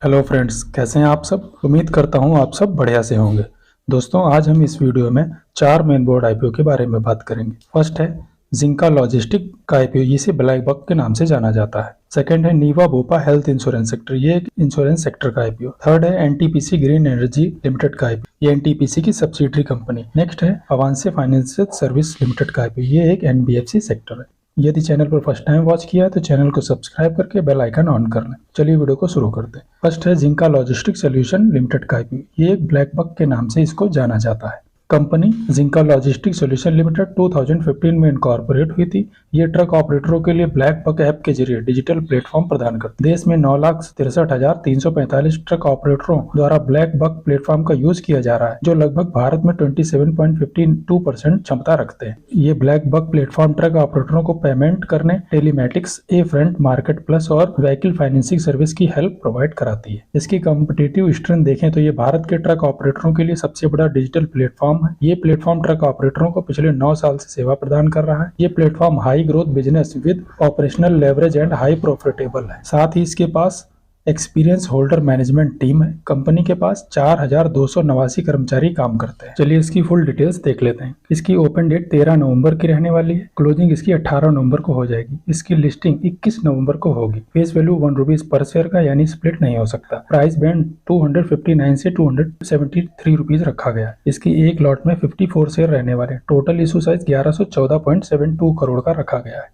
Hello friends, कैसे हैं आप सब। उम्मीद करता हूं आप सब बढ़िया से होंगे। दोस्तों, आज हम इस वीडियो में चार मेन बोर्ड आईपीओ के बारे में बात करेंगे। फर्स्ट है जिंका लॉजिस्टिक का आईपीओ, इसे ब्लैक बक के नाम से जाना जाता है। सेकंड है नीवा भोपा हेल्थ इंश्योरेंस सेक्टर, ये एक इंश्योरेंस सेक्टर का आईपीओ। थर्ड है एनटीपीसी ग्रीन एनर्जी लिमिटेड का आईपीओ, ये एनटीपीसी की सब्सिडरी कंपनी। नेक्स्ट है अवांसे फाइनेंशियल सर्विस लिमिटेड का आईपीओ, ये एक एनबीएफसी सेक्टर है। यदि चैनल पर फर्स्ट टाइम वॉच किया है तो चैनल को सब्सक्राइब करके बेल आइकन ऑन कर लें। चलिए वीडियो को शुरू करते हैं। फर्स्ट है जिंका लॉजिस्टिक सॉल्यूशन लिमिटेड का आईपीओ, ये एक ब्लैक बक के नाम से इसको जाना जाता है। कंपनी जिंका लॉजिस्टिक सॉल्यूशन लिमिटेड 2015 में इनकॉर्पोरेट हुई थी। ये ट्रक ऑपरेटरों के लिए ब्लैक बक ऐप के जरिए डिजिटल प्लेटफॉर्म प्रदान करती है। देश में 9,63,345 ट्रक ऑपरेटरों द्वारा ब्लैक बक प्लेटफॉर्म का यूज किया जा रहा है, जो लगभग भारत में 27.52% क्षमता रखते हैं। ये ब्लैक बक प्लेटफॉर्म ट्रक ऑपरेटरों को पेमेंट करने, टेलीमेटिक्स, ए फ्रंट मार्केट प्लस और व्हीकल फाइनेंसिंग सर्विस की हेल्प प्रोवाइड कराती है। इसकी कॉम्पिटिटिव स्ट्रेंथ देखें तो ये भारत के ट्रक ऑपरेटरों के लिए सबसे बड़ा डिजिटल प्लेटफॉर्म है। ये प्लेटफॉर्म ट्रक ऑपरेटरों को पिछले 9 साल से सेवा प्रदान कर रहा है। ये platform high growth business with operational leverage and high profitable है। साथ ही इसके पास एक्सपीरियंस होल्डर मैनेजमेंट टीम है। कंपनी के पास 4,289 कर्मचारी काम करते हैं। चलिए इसकी फुल डिटेल्स देख लेते हैं। इसकी ओपन डेट 13 नवंबर की रहने वाली है। क्लोजिंग इसकी 18 नवंबर को हो जाएगी। इसकी लिस्टिंग 21 नवंबर को होगी। फेस वैल्यू ₹1 पर शेयर का, यानी स्प्लिट नहीं हो सकता। प्राइस बैंड 259 से ₹273 रखा गया है। इसकी एक लॉट में 54 शेयर रहने वाले। टोटल इशू साइज 1114.72 करोड़ का रखा गया है,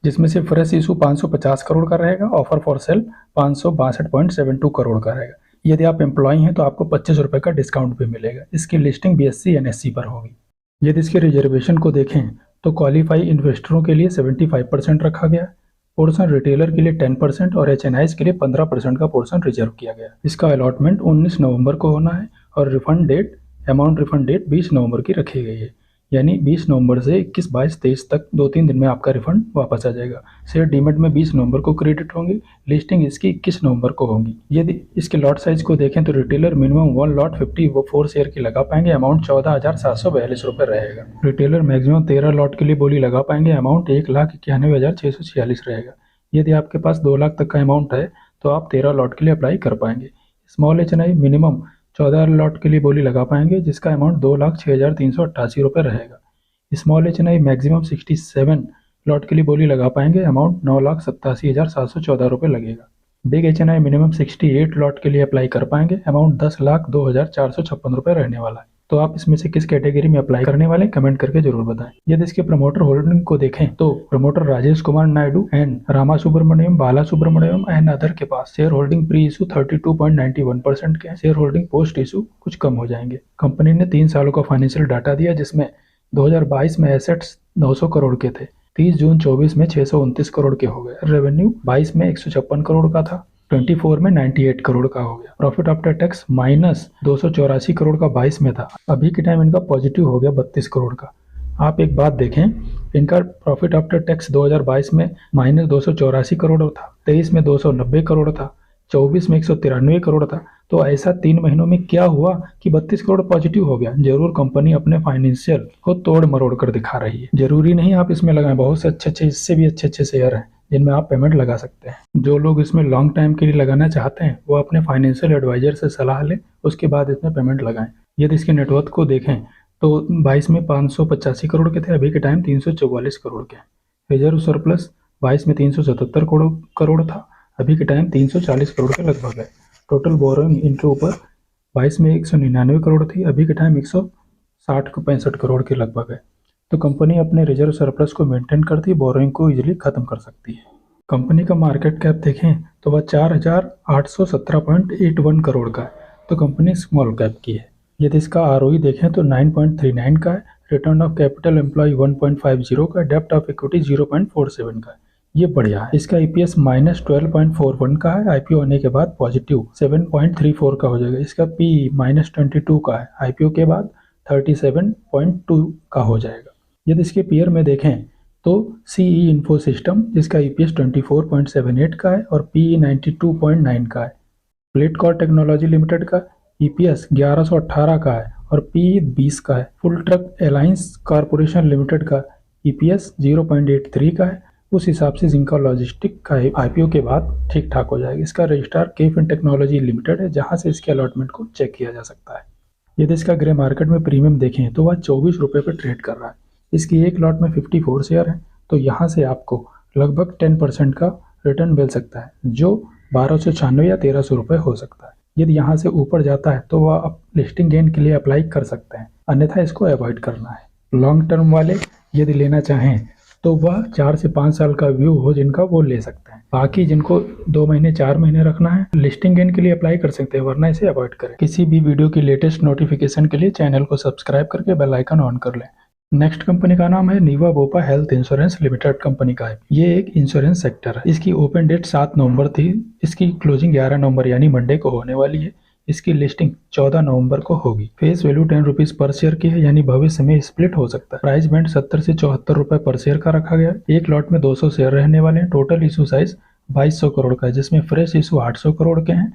जिसमें से फ्रेश इशू 550 करोड़ का रहेगा। ऑफर फॉर सेल 562.72 करोड़ का रहेगा। यदि आप एम्प्लॉय हैं तो आपको ₹25 का डिस्काउंट भी मिलेगा। इसकी लिस्टिंग बीएससी एनएससी पर होगी। यदि इसके रिजर्वेशन को देखें तो क्वालिफाई इन्वेस्टरों के लिए 75% रखा गया है। पोर्शन रिटेलर के लिए 10% और एचएनआईज के लिए 15% का पोर्शन रिजर्व किया गया है। इसका अलॉटमेंट 19 नवंबर को होना है और अमाउंट रिफंड डेट 20 नवंबर की रखी गई है, यानी 20 नवंबर से 21, 22, 23 तक 2-3 दिन में आपका रिफंड वापस आ जाएगा। शेयर डीमेट में 20 नवंबर को क्रेडिट होंगी। लिस्टिंग इसकी 21 नवंबर को होगी। यदि इसके लॉट साइज को देखें तो रिटेलर मिनिमम 1 लॉट 54 शेयर की लगा पाएंगे। अमाउंट ₹14,742 रहेगा। रिटेलर मैक्सिमम 13 लॉट के लिए बोली लगा पाएंगे। अमाउंट 1,91,646 रहेगा। यदि आपके पास 2 लाख तक का अमाउंट है तो आप 13 लॉट के लिए अप्लाई कर पाएंगे। स्मॉल एचएनआई मिनिमम 14 लॉट के लिए बोली लगा पाएंगे, जिसका अमाउंट ₹2,06,388 रहेगा। स्मॉल एचएनआई मैक्सिमम 67 लॉट के लिए बोली लगा पाएंगे। अमाउंट ₹9,87,714 लगेगा। बिग एचएनआई मिनिमम 68 लॉट के लिए अप्लाई कर पाएंगे। अमाउंट ₹10,02,456 रहने वाला है। तो आप इसमें से किस कैटेगरी में अप्लाई करने वाले कमेंट करके जरूर बताएं। यदि इसके प्रमोटर होल्डिंग को देखें तो promoter Rajesh Kumar Naidu and Rama Subramaniam, Bala Subramaniam and other के पास शेयर होल्डिंग प्री इशू 32.91% के। शेयर होल्डिंग पोस्ट इशू कुछ कम हो जाएंगे। कंपनी ने 3 सालों का फाइनेंशियल डाटा दिया, जिसमें 2022 में एसेट्स 900 करोड़ के थे, 30 जून 24 में 629 करोड़ के हो गए। रेवेन्यू 22 में 156 करोड़ का था, 24 में 98 करोड़ का हो गया। प्रॉफिट आफ्टर टैक्स -284 करोड़ का 22 में था, अभी के टाइम इनका पॉजिटिव हो गया 32 करोड़ का। आप एक बात देखें, इनका प्रॉफिट आफ्टर टैक्स 2022 में -284 करोड़ था, 23 में 290 करोड़ था, 24 में 193 करोड़ था। तो ऐसा 3 महीनों में क्या हुआ कि 32 करोड़ पॉजिटिव हो गया। जरूर कंपनी अपने फाइनेंशियल को तोड़ मरोड़ कर दिखा रही है। जरूरी नहीं आप इसमें लगाएं, बहुत से अच्छे इससे भी अच्छे शेयर हैं जिनमें आप पेमेंट लगा सकते हैं। जो लोग इसमें लॉन्ग टाइम के लिए लगाना चाहते हैं वो अपने फाइनेंशियल एडवाइजर से सलाह लें, उसके बाद इसमें पेमेंट लगाएं। यदि इसके नेटवर्थ को देखें तो 22 में 585 करोड़ के थे, अभी के टाइम 344 करोड़ के। रिजर्व सरप्लस 22 में 377 करोड़ था, अभी के टाइम 340 करोड़ के लगभग है। टोटल बोरोइंग इनके ऊपर 22 में 199 करोड़ थी, अभी के टाइम 165 करोड़ के लगभग है। तो कंपनी अपने रिजर्व सरप्लस को मेंटेन करती, बोरोइंग को इजीली खत्म कर सकती है। कंपनी का मार्केट कैप देखें तो वह 4,817.81 करोड़ का है, तो कंपनी स्मॉल कैप की है। यदि इसका आरओई देखें तो 9.39 का है, रिटर्न ऑफ कैपिटल एम्प्लॉय 1.50 का, डेप्ट ऑफ इक्विटी 0.47 का है। ये बढ़िया है। इसका ईपीएस -12.41 का है, आईपीओ होने के बाद पॉजिटिव 7.34 का हो जाएगा। इसका पी -22 का है, आईपीओ के बाद 37.2 का हो जाएगा। यदि इसके पीयर में देखें तो सीई इन्फो सिस्टम, जिसका ईपीएस 24.78 का है और पीई 92.9 का है। प्लेटकॉर टेक्नोलॉजी लिमिटेड का ईपीएस 1118 का है और पीई 20 का है। Full truck alliance corporation limited का ईपीएस 0.83 का है उस हिसाब से जिंका लॉजिस्टिक का आईपीओ के बाद ठीक ठाक हो जाएगा। इसका रजिस्ट्रार केफिन टेक्नोलॉजी लिमिटेड है, जहां से इसके अलॉटमेंट को चेक किया जा सकता है। यदि इसका ग्रे मार्केट में प्रीमियम देखें तो वह 24 रुपये पर ट्रेड कर रहा है। इसकी एक लॉट में 54 शेयर है, तो यहाँ से आपको लगभग 10% का रिटर्न मिल सकता है, जो 1296 या 1300 रुपये हो सकता है। यदि यहाँ से ऊपर जाता है तो वह आप लिस्टिंग गेन के लिए अप्लाई कर सकते हैं, अन्यथा इसको अवॉइड करना है। लॉन्ग टर्म वाले यदि लेना चाहें तो वह 4 से 5 साल का व्यू हो जिनका, वो ले सकते हैं। बाकी जिनको 2 महीने 4 महीने रखना है, लिस्टिंग गेन के लिए अप्लाई कर सकते हैं, वरना इसे अवॉइड करें। किसी भी वीडियो की लेटेस्ट नोटिफिकेशन के लिए चैनल को सब्सक्राइब करके बेल आइकन ऑन कर लें। नेक्स्ट कंपनी का नाम है नीवा बोपा हेल्थ इंश्योरेंस लिमिटेड कंपनी का है। ये एक इंश्योरेंस सेक्टर है। इसकी ओपन डेट 7 नवंबर थी, इसकी क्लोजिंग 11 नवंबर यानी मंडे को होने वाली है। इसकी लिस्टिंग 14 नवंबर को होगी। Face value 10 rupees per share की है, यानी भविष्य में स्प्लिट हो सकता है। प्राइस बैंड 70 से 74 रुपए पर शेयर का रखा गया है। एक लॉट में 200 शेयर रहने वाले हैं। टोटल इशू साइज 2200 करोड़ का है, जिसमें फ्रेश इशू 800 करोड़ के हैं।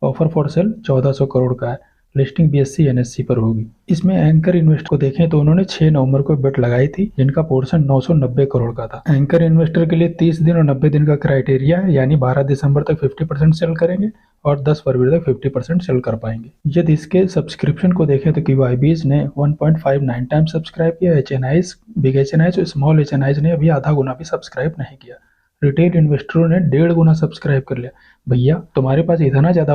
ऑफर फॉर सेल 1400 करोड़ का है। लिस्टिंग BSE NSE पर होगी। इसमें एंकर इन्वेस्टर को देखें तो उन्होंने 6 नवंबर को बेट लगाई थी, जिनका पोर्शन 990 करोड़ का था। एंकर इन्वेस्टर के लिए 30 दिन और 90 दिन का क्राइटेरिया है, यानी 12 दिसंबर तक 50% सेल करेंगे और 10 फरवरी तक 50% सेल कर पाएंगे। यदि इसके सब्सक्रिप्शन को देखें तो QIBs ने 1.59 टाइम सब्सक्राइब किया। HNIs, बिग HNIs और स्मॉल HNIs ने अभी आधा गुना भी सब्सक्राइब नहीं किया। रिटेल इन्वेस्टरों ने 1.5 गुना सब्सक्राइब कर लिया। भैया तुम्हारे पास इतना ज़्यादा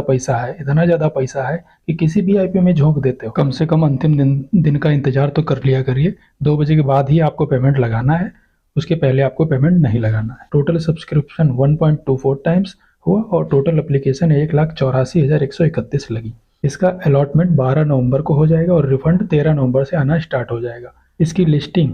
पैसा है कि किसी भी आईपीओ में झोंक देते हो। कम से कम अंतिम दिन का इंतजार तो कर लिया करिए। 2 बजे के बाद ही आपको पेमेंट लगाना है, उसके पहले आपको पेमेंट नहीं लगाना है। टोटल सब्सक्रिप्शन 1.24 टाइम्स हुआ और टोटल एप्लीकेशन 1,84,131 लगी। इसका अलॉटमेंट 12 नवंबर को हो जाएगा और रिफंड 13 नवंबर से आना स्टार्ट हो जाएगा। इसकी लिस्टिंग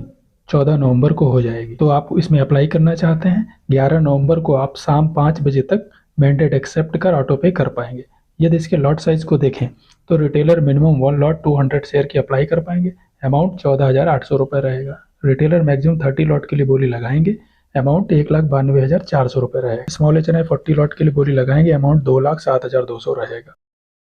14 नवंबर को हो जाएगी। तो आप इसमें अप्लाई करना चाहते हैं, 11 नवंबर को आप शाम 5 बजे तक मैंडेट एक्सेप्ट कर ऑटो पे कर पाएंगे। यदि इसके लॉट साइज को देखें तो रिटेलर मिनिमम 1 लॉट 200 शेयर की अप्लाई कर पाएंगे। अमाउंट 14,800 रुपये रहेगा। रिटेलर मैक्सिमम 30 लॉट के लिए बोली लगाएंगे। अमाउंट 1,92,400 रुपये रहेगा। स्मॉल HNI 40 लॉट के लिए बोली लगाएंगे। अमाउंट 2,07,200 रहेगा।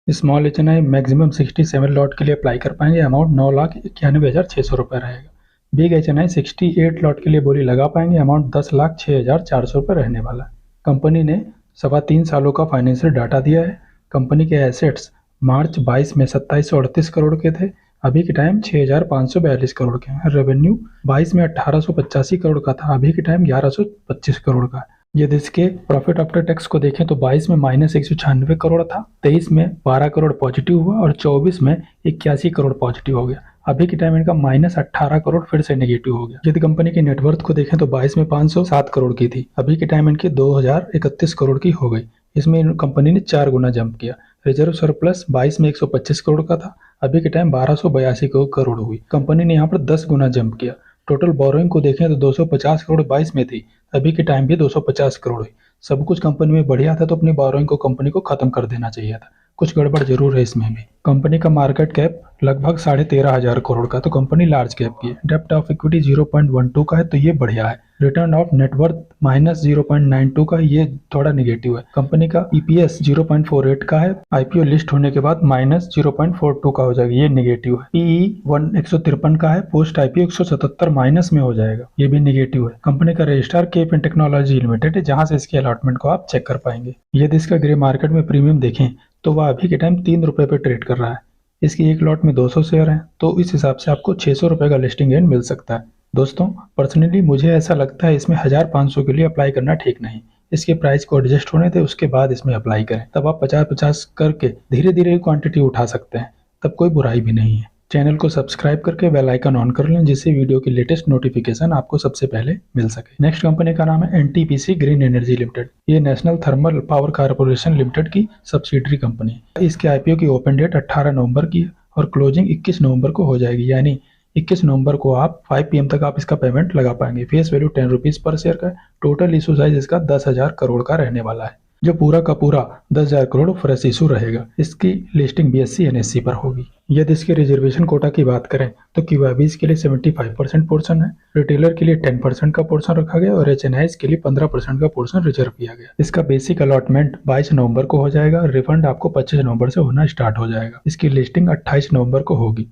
स्मॉल HNI मैक्सिमम 67 लॉट के लिए अप्लाई कर पाएंगे। अमाउंट 9,91,600 रुपये रहेगा। बिग HNI 68 लॉट के लिए बोली लगा पाएंगे। अमाउंट 10,06,400 रुपये रहने वाला है। कंपनी ने 3.25 सालों का फाइनेंशियल डाटा दिया है। कंपनी के एसेट्स मार्च 22 में 2738 करोड़ के थे, अभी के टाइम 6,542 करोड़ के हैं। रेवेन्यू 22 में 1885 करोड़ का था, अभी के टाइम 1125 करोड़ का है। यदि इसके प्रॉफिट आफ्टर टैक्स को देखें तो 22 में -196 करोड़ था, 23 में 12 करोड़ पॉजिटिव हुआ और 24 में 81 करोड़ पॉजिटिव हो गया। अभी के टाइम इनका -18 करोड़ फिर से नेगेटिव हो गया। यदि कंपनी की नेटवर्थ को देखें तो 22 में 507 करोड़ की थी, अभी के टाइम इनकी 2031 करोड़ की हो गई। इसमें कंपनी ने 4 गुना जंप किया। रिजर्व सरप्लस 22 में 125 करोड़ का था, अभी के टाइम 1282 करोड़ हुई। कंपनी ने यहाँ पर 10 गुना जंप किया। टोटल बोरोइंग को देखें तो 250 करोड़ 22 में थी, अभी के टाइम भी 250 करोड़ हुई। सब कुछ कंपनी में बढ़िया था, तो अपनी बोरोइंग को कंपनी को खत्म कर देना चाहिए था। कुछ गड़बड़ जरूर है इसमें भी। कंपनी का मार्केट कैप लगभग 13,500 करोड़ का, तो कंपनी लार्ज कैप की है। डेप्ट ऑफ इक्विटी 0.12 का है, तो ये बढ़िया है। रिटर्न ऑफ नेटवर्थ -0.92 का, ये थोड़ा निगेटिव है। कंपनी का EPS 0.48 का है, IPO लिस्ट होने के बाद -0.42 का हो जाएगा, ये निगेटिव है। PE 153 का है, पोस्ट IPO 177 माइनस में हो जाएगा, ये भी निगेटिव है। कंपनी का रजिस्ट्रार केफिन टेक्नोलॉजी लिमिटेड है, जहां से इसके अलॉटमेंट को आप चेक कर पाएंगे। यदि इसका ग्रे मार्केट में प्रीमियम देखें तो वह अभी के टाइम 3 रुपये पे ट्रेड कर रहा है। इसकी एक लॉट में 200 शेयर हैं, तो इस हिसाब से आपको 600 रुपये का लिस्टिंग गेन मिल सकता है। दोस्तों पर्सनली मुझे ऐसा लगता है इसमें 1500 के लिए अप्लाई करना ठीक नहीं। इसके प्राइस को एडजस्ट होने दें, उसके बाद इसमें अप्लाई करें। तब आप 50-50 करके धीरे धीरे क्वांटिटी उठा सकते हैं, तब कोई बुराई भी नहीं है। चैनल को सब्सक्राइब करके बेल आइकन ऑन कर लें, जिससे वीडियो की लेटेस्ट नोटिफिकेशन आपको सबसे पहले मिल सके। नेक्स्ट कंपनी का नाम है NTPC ग्रीन एनर्जी लिमिटेड। ये national thermal power corporation limited की सब्सिडरी कंपनी है। इसके IPO की ओपन डेट 18 नवंबर की है और क्लोजिंग 21 नवंबर को हो जाएगी, यानी 21 नवंबर को आप 5 PM तक आप इसका पेमेंट लगा पाएंगे। Face value 10 rupees per share का है। टोटल इशू साइज इसका 10,000 करोड़ का रहने वाला है, जो पूरा का पूरा 10,000 करोड़ फ्रेश इशू रहेगा। इसकी लिस्टिंग BSE NSE पर होगी। यदि इसके रिजर्वेशन कोटा की बात करें तो QIBs के लिए 75% पोर्शन है, रिटेलर के लिए 10% का पोर्शन रखा गया और HNIs के लिए 15% का पोर्शन रिजर्व किया गया। इसका बेसिक अलॉटमेंट 22 नवंबर को हो जाएगा। रिफंड आपको 25 नवंबर से होना स्टार्ट हो जाएगा। इसकी लिस्टिंग 28 नवंबर को होगी।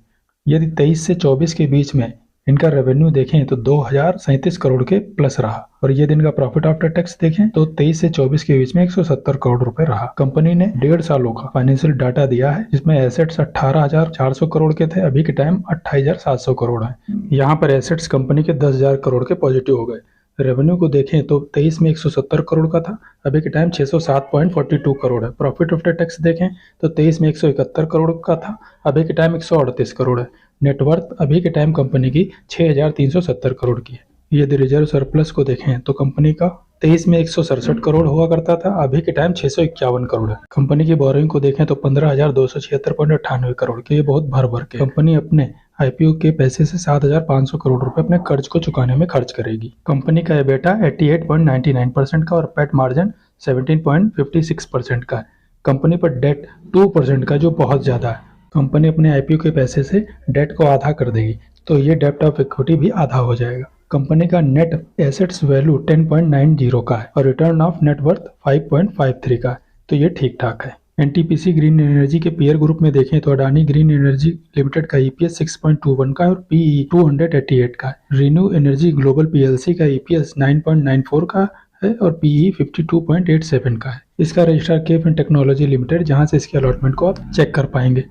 यदि 23 से 24 के बीच में इनका रेवेन्यू देखें तो 2037 करोड़ के प्लस रहा और ये दिन का प्रॉफिट आफ्टर टैक्स देखें तो 23 से 24 के बीच में 170 करोड़ रुपए रहा। कंपनी ने 1.5 सालों का फाइनेंशियल डाटा दिया है जिसमें एसेट्स 18,400 करोड़ के थे, अभी के टाइम 28,700 करोड़ है। यहाँ पर एसेट्स कंपनी के 10,000 करोड़ के पॉजिटिव हो गए। रेवेन्यू को देखें तो 23 में 170 करोड़ का था, अभी के टाइम 607.42 करोड़ है। प्रॉफिट आफ्टर टैक्स देखें तो 23 में 171 करोड़ का था, अभी के टाइम 138 करोड़ है। नेटवर्थ अभी के टाइम कंपनी की 6,370 करोड़ की है। यदि रिजर्व सरप्लस को देखें तो कंपनी का 23 में 167 करोड़ हुआ करता था, अभी के टाइम 651 करोड़ है। कंपनी की बोरिंग को देखें तो 15,276.98 करोड़ की, ये बहुत भर भर के। कंपनी अपने आईपीओ के पैसे से 7,500 करोड़ रुपए अपने कर्ज को चुकाने में खर्च करेगी। कंपनी का एबिटा 88.99% का और पैट मार्जिन 17.56% का है। कंपनी पर डेट 2% का, जो बहुत ज्यादा है। कंपनी अपने आईपीओ के पैसे से डेट को आधा कर देगी, तो ये डेप्ट ऑफ इक्विटी भी आधा हो जाएगा। कंपनी का नेट एसेट्स वैल्यू 10.90 का है और रिटर्न ऑफ नेटवर्थ 5.53 का है, तो ये ठीक ठाक है। एनटीपीसी ग्रीन एनर्जी के पीयर ग्रुप में देखें तो अडानी ग्रीन एनर्जी लिमिटेड का ईपीएस 6.21 का है और पीई 288 का है। रिन्यू एनर्जी ग्लोबल पीएलसी का ईपीएस 9.94 का है और पीई 52.87 का है। इसका रजिस्ट्रार केफिन टेक्नोलॉजी लिमिटेड, जहां से इसके अलॉटमेंट को आप चेक कर पाएंगे।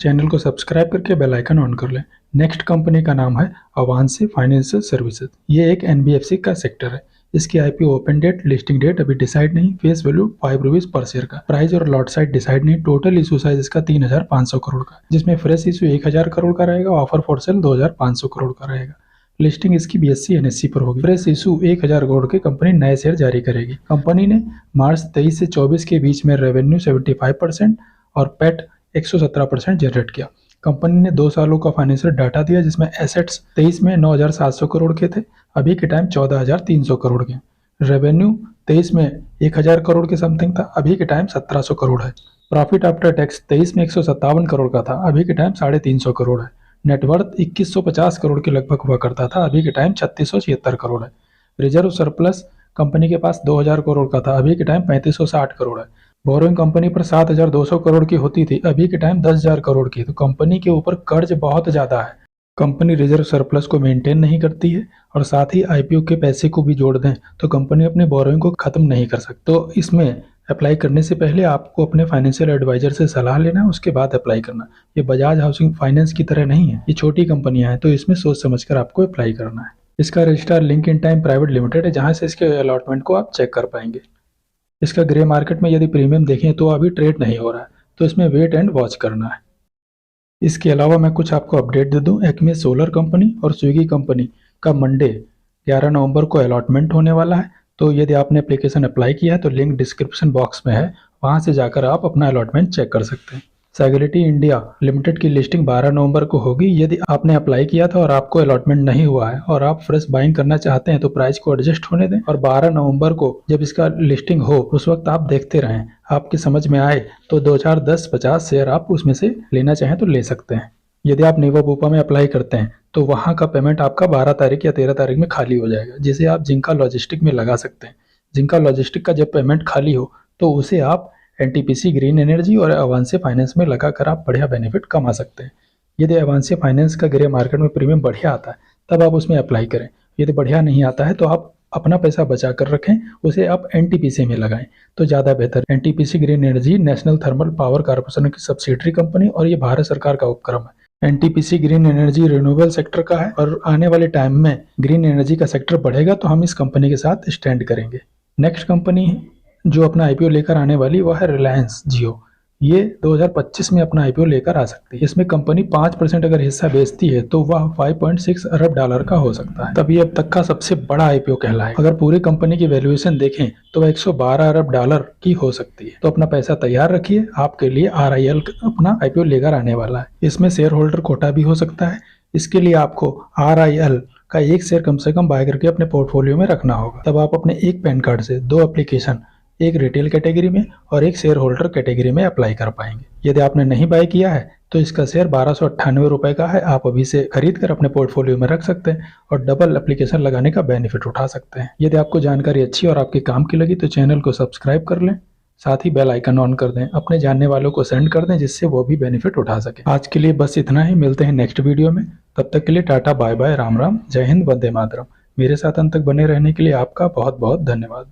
चैनल को सब्सक्राइब करके बेल आइकन ऑन कर लें। नेक्स्ट कंपनी का नाम है अवांसी फाइनेंशियल सर्विसेज। ये एक एनबीएफसी का सेक्टर है। इसकी IPO open date, listing date अभी डिसाइड नहीं। Face value 5 rupees per share का। प्राइस और लॉट साइज डिसाइड नहीं। टोटल इशू साइज इसका 3,500 करोड़ का, जिसमें फ्रेश इशू 1,000 करोड़ का रहेगा, ऑफर फॉर सेल 2,500 करोड़ का रहेगा। लिस्टिंग इसकी बीएससी एनएससी पर होगी। फ्रेश इशू 1,000 करोड़ के कंपनी नए शेयर जारी करेगी। कंपनी ने मार्च 23 से 24 के बीच में रेवेन्यू 75% और पैट 117% जनरेट किया। कंपनी ने 2 सालों का फाइनेंशियल डाटा दिया जिसमें एसेट्स 23 में 9,700 करोड़ के थे, अभी के टाइम 14,300 करोड़ के। रेवेन्यू 23 में 1,000 करोड़ के समथिंग था, अभी के टाइम 1,700 करोड़ है। प्रॉफिट आफ्टर टैक्स 23 में 157 करोड़ का था, अभी के टाइम 350 करोड़ है। नेटवर्थ 2,150 करोड़ के लगभग हुआ करता था, अभी के टाइम 3,676 करोड़ है। रिजर्व सरप्लस कंपनी के पास 2,000 करोड़ का था, अभी के टाइम 3,560 करोड़ है। बोरोइंग कंपनी पर 7,200 करोड़ की होती थी, अभी के टाइम 10,000 करोड़ की। तो कंपनी के ऊपर कर्ज बहुत ज्यादा है। कंपनी रिजर्व सरप्लस को मेंटेन नहीं करती है और साथ ही आईपीओ के पैसे को भी जोड़ दें तो कंपनी अपने बोरोइंग को खत्म नहीं कर सकती। तो इसमें अप्लाई करने से पहले आपको अपने फाइनेंशियल एडवाइजर से सलाह लेना है, उसके बाद अप्लाई करना। ये बजाज हाउसिंग फाइनेंस की तरह नहीं है, ये छोटी कंपनियां हैं, तो इसमें सोच समझकर आपको अप्लाई करना है। इसका registrar link in time private limited है, जहां से इसके अलॉटमेंट को आप चेक कर पाएंगे। इसका ग्रे मार्केट में यदि प्रीमियम देखें तो अभी ट्रेड नहीं हो रहा है, तो इसमें वेट एंड वॉच करना है। इसके अलावा मैं कुछ आपको अपडेट दे दूं। एक्मे सोलर कंपनी और स्विगी कंपनी का मंडे 11 नवंबर को अलॉटमेंट होने वाला है, तो यदि आपने एप्लीकेशन अप्लाई किया है तो लिंक डिस्क्रिप्शन बॉक्स में है, वहां से जाकर आप अपना अलॉटमेंट चेक कर सकते हैं। सैगिलिटी इंडिया लिमिटेड की लिस्टिंग 12 नवंबर को होगी। यदि आपने अप्लाई किया था और आपको अलॉटमेंट नहीं हुआ है और आप फ्रेश बाइंग करना चाहते हैं तो प्राइस को एडजस्ट होने दें और 12 नवंबर को जब इसका लिस्टिंग हो उस वक्त आप देखते रहें। आपकी समझ में आए तो 2, 4, 10, 50 शेयर आप उसमें से लेना चाहें तो ले सकते हैं। यदि आप नीवा बूपा में अप्लाई करते हैं तो वहां का पेमेंट आपका 12 तारीख या 13 तारीख में खाली हो जाएगा, जिसे आप जिंका लॉजिस्टिक में लगा सकते हैं। जिंका लॉजिस्टिक का जब पेमेंट खाली हो तो उसे आप एनटीपीसी ग्रीन एनर्जी और अवांसी फाइनेंस में लगाकर आप बढ़िया बेनिफिट कमा सकते हैं। यदि अवांसी फाइनेंस का ग्रे मार्केट में प्रीमियम बढ़िया आता है तब आप उसमें अप्लाई करें। यदि बढ़िया नहीं आता है तो आप अपना पैसा बचा कर रखें, उसे आप एनटीपीसी में लगाएं तो ज़्यादा बेहतर। NTPC green energy national thermal power corporation की सब्सिडरी कंपनी और ये भारत सरकार का उपक्रम है। NTPC green energy renewable sector का है और आने वाले टाइम में ग्रीन एनर्जी का सेक्टर बढ़ेगा तो हम इस कंपनी के साथ स्टैंड करेंगे। नेक्स्ट कंपनी जो अपना आईपीओ लेकर आने वाली वह है रिलायंस जियो। ये 2025 में अपना आईपीओ लेकर आ सकती है। इसमें कंपनी 5% अगर हिस्सा बेचती है तो वह $5.6 अरब का हो सकता है, तब ये अब तक का सबसे बड़ा आईपीओ कहलाए। अगर पूरी कंपनी की वैल्यूएशन देखें तो वह $112 अरब की हो सकती है। तो अपना पैसा तैयार रखिए, आपके लिए RIL अपना आईपीओ लेकर आने वाला है। इसमें शेयर होल्डर कोटा भी हो सकता है। इसके लिए आपको RIL का 1 शेयर कम से कम बाय करके अपने पोर्टफोलियो में रखना होगा। तब आप अपने एक पैन कार्ड से 2 एप्लीकेशन, एक रिटेल कैटेगरी में और एक शेयर होल्डर कैटेगरी में अप्लाई कर पाएंगे। यदि आपने नहीं बाय किया है तो इसका शेयर 1298 रुपए का है। आप अभी से खरीद कर अपने पोर्टफोलियो में रख सकते हैं और डबल एप्लीकेशन लगाने का बेनिफिट उठा सकते हैं। यदि आपको जानकारी अच्छी और आपके काम की लगी तो चैनल को सब्सक्राइब कर लें। साथ ही बेल आइकन ऑन कर दें, अपने जानने वालों को सेंड कर दें जिससे वो भी बेनिफिट उठा सके। आज के लिए बस इतना ही, मिलते हैं नेक्स्ट वीडियो में। तब तक के लिए tata bye bye, Ram Ram, जय हिंद, वंदे मातरम। मेरे साथ अंत तक बने रहने के लिए आपका बहुत बहुत धन्यवाद।